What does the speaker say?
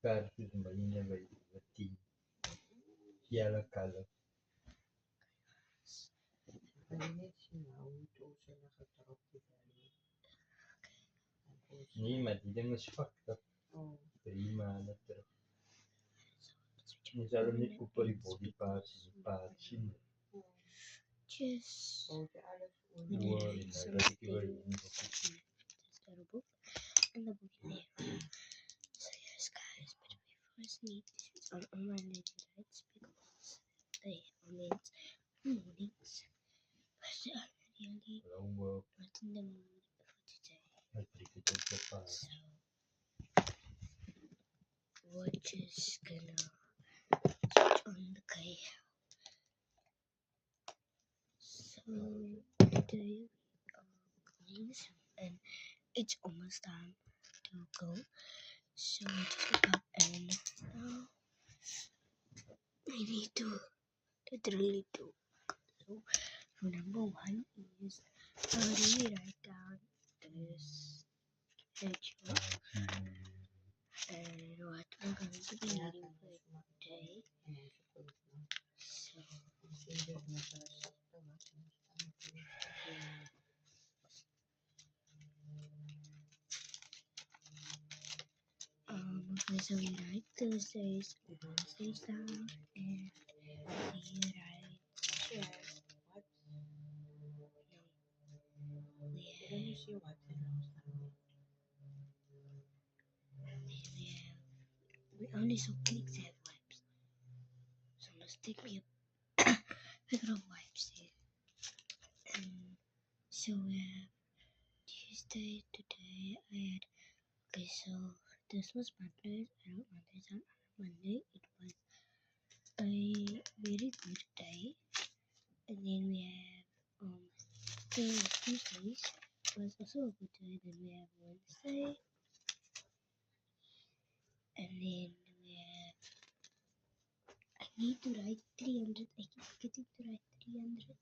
Magkano yung mainnya ba yung yellow color? Nima, det måste fakta. Prima, nattro. Mi sa ni kupa di body parts, patchin. Just Worry na dati ba yun? this little book and the book in there. So yes guys, but we first need this on online lights because they means mornings. But I really Walang work. not in the mood for today. Nagprikot ka pa. So we're just gonna switch on the K. So today we are going and it's almost time to go. So I just woke up and now I need to literally do. So number one is really write down this schedule and what we're going to be eating for today. So okay, so we write Thursdays and Wednesdays down and we write just we only saw clicks have wipes. So let's take me a packet of wipes here. So we have Tuesday today. I had okay. So this was Monday. I don't know this on Monday. It was a very good day. And then we have Tuesdays was also a good day. Then we have Wednesday. And then we have I need to write 300. I keep forgetting to write 300.